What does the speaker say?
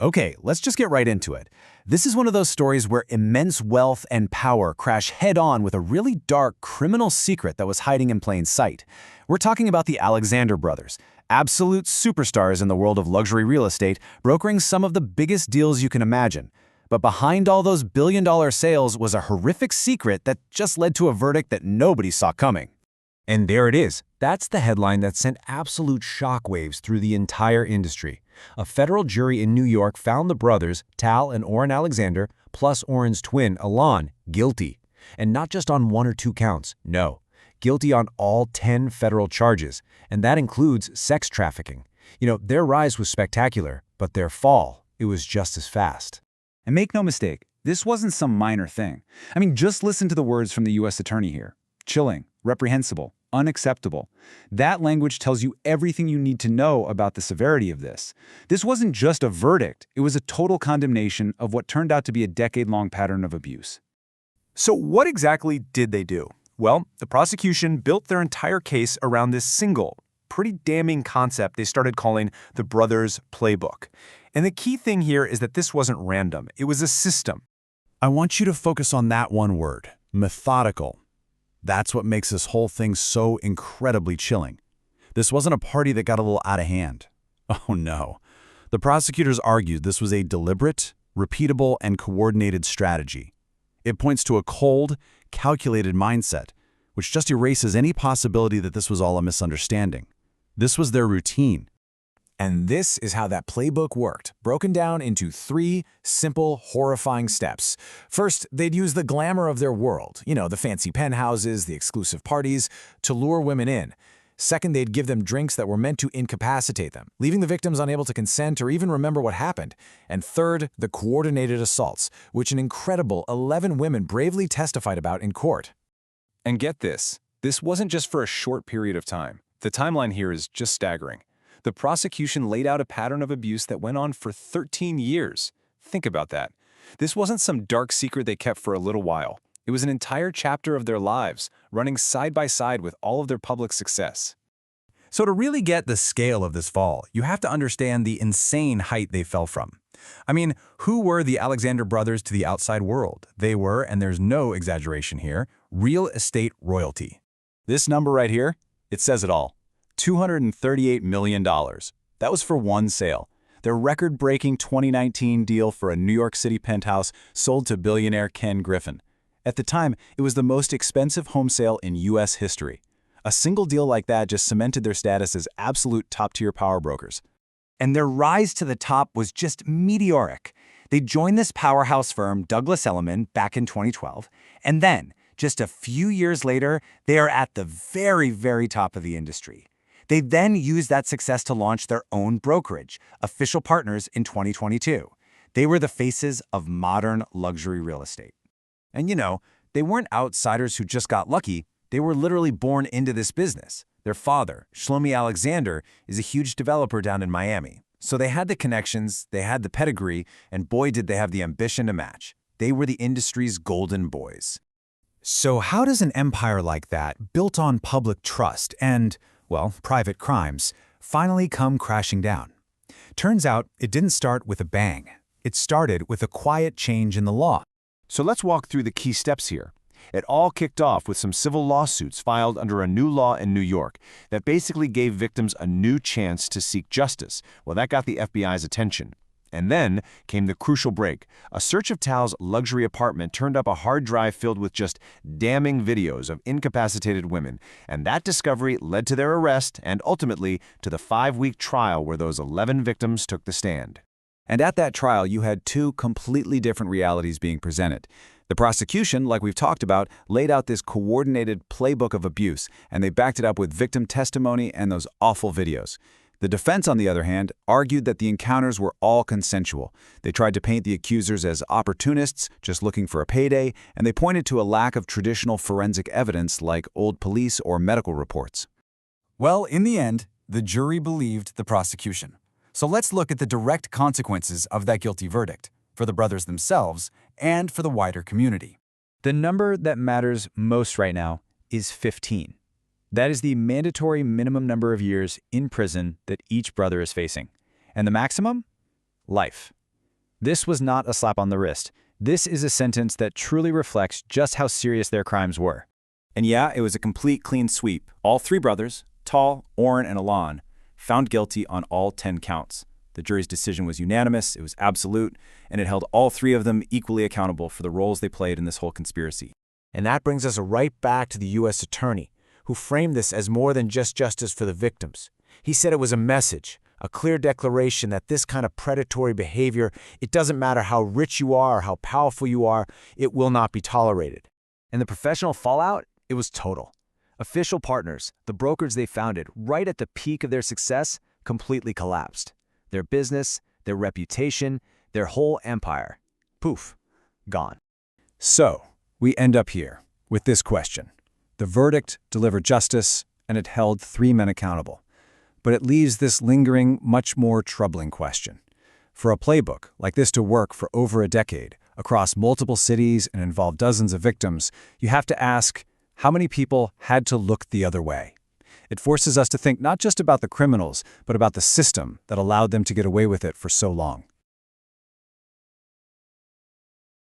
Okay, let's just get right into it. This is one of those stories where immense wealth and power crash head-on with a really dark criminal secret that was hiding in plain sight. We're talking about the Alexander brothers, absolute superstars in the world of luxury real estate, brokering some of the biggest deals you can imagine. But behind all those billion-dollar sales was a horrific secret that just led to a verdict that nobody saw coming. And there it is. That's the headline that sent absolute shockwaves through the entire industry. A federal jury in New York found the brothers, Tal and Oren Alexander, plus Oren's twin, Alon, guilty. And not just on 1 or 2 counts, no. Guilty on all 10 federal charges, and that includes sex trafficking. Their rise was spectacular, but their fall, it was just as fast. And make no mistake, this wasn't some minor thing. I mean, just listen to the words from the U.S. attorney here. Chilling, reprehensible, unacceptable. That language tells you everything you need to know about the severity of this. This wasn't just a verdict, it was a total condemnation of what turned out to be a decade-long pattern of abuse. So what exactly did they do? Well, the prosecution built their entire case around this single, pretty damning concept they started calling the brothers' playbook. And the key thing here is that this wasn't random, it was a system. I want you to focus on that one word, methodical. That's what makes this whole thing so incredibly chilling. This wasn't a party that got a little out of hand. Oh no. The prosecutors argued this was a deliberate, repeatable, and coordinated strategy. It points to a cold, calculated mindset, which just erases any possibility that this was all a misunderstanding. This was their routine. And this is how that playbook worked, broken down into 3 simple, horrifying steps. First, they'd use the glamour of their world, the fancy penthouses, the exclusive parties, to lure women in. Second, they'd give them drinks that were meant to incapacitate them, leaving the victims unable to consent or even remember what happened. And third, the coordinated assaults, which an incredible 11 women bravely testified about in court. And get this wasn't just for a short period of time. The timeline here is just staggering. The prosecution laid out a pattern of abuse that went on for 13 years. Think about that. This wasn't some dark secret they kept for a little while. It was an entire chapter of their lives, running side by side with all of their public success. So to really get the scale of this fall, you have to understand the insane height they fell from. I mean, who were the Alexander brothers to the outside world? They were, and there's no exaggeration here, real estate royalty. This number right here, it says it all. $238 million. That was for one sale. Their record-breaking 2019 deal for a New York City penthouse sold to billionaire Ken Griffin. At the time, it was the most expensive home sale in U.S. history. A single deal like that just cemented their status as absolute top-tier power brokers. And their rise to the top was just meteoric. They joined this powerhouse firm, Douglas Elliman, back in 2012, and then, just a few years later, they are at the very, very top of the industry. They then used that success to launch their own brokerage, Official Partners, in 2022. They were the faces of modern luxury real estate. And they weren't outsiders who just got lucky. They were literally born into this business. Their father, Shlomi Alexander, is a huge developer down in Miami. So they had the connections, they had the pedigree, and boy did they have the ambition to match. They were the industry's golden boys. So how does an empire like that, built on public trust and, private crimes, finally come crashing down? Turns out it didn't start with a bang. It started with a quiet change in the law. So let's walk through the key steps here. It all kicked off with some civil lawsuits filed under a new law in New York that basically gave victims a new chance to seek justice. Well, that got the FBI's attention. And then came the crucial break. A search of Tal's luxury apartment turned up a hard drive filled with just damning videos of incapacitated women, and that discovery led to their arrest and ultimately to the 5-week trial where those 11 victims took the stand. And at that trial, you had 2 completely different realities being presented. The prosecution, like we've talked about, laid out this coordinated playbook of abuse, and they backed it up with victim testimony and those awful videos. The defense, on the other hand, argued that the encounters were all consensual. They tried to paint the accusers as opportunists, just looking for a payday, and they pointed to a lack of traditional forensic evidence like old police or medical reports. Well, in the end, the jury believed the prosecution. So let's look at the direct consequences of that guilty verdict, for the brothers themselves and for the wider community. The number that matters most right now is 15. That is the mandatory minimum number of years in prison that each brother is facing. And the maximum? Life. This was not a slap on the wrist. This is a sentence that truly reflects just how serious their crimes were. And yeah, it was a complete clean sweep. All three brothers, Tal, Oren, and Alon, found guilty on all 10 counts. The jury's decision was unanimous, it was absolute, and it held all three of them equally accountable for the roles they played in this whole conspiracy. And that brings us right back to the U.S. Attorney, who framed this as more than just justice for the victims. He said it was a message, a clear declaration that this kind of predatory behavior, it doesn't matter how rich you are or how powerful you are, it will not be tolerated. And the professional fallout? It was total. Official partners, the brokerage they founded right at the peak of their success, completely collapsed. Their business, their reputation, their whole empire. Poof, gone. So, we end up here with this question. The verdict delivered justice, and it held three men accountable. But it leaves this lingering, much more troubling question. For a playbook like this to work for over a decade, across multiple cities and involve dozens of victims, you have to ask, how many people had to look the other way? It forces us to think not just about the criminals, but about the system that allowed them to get away with it for so long.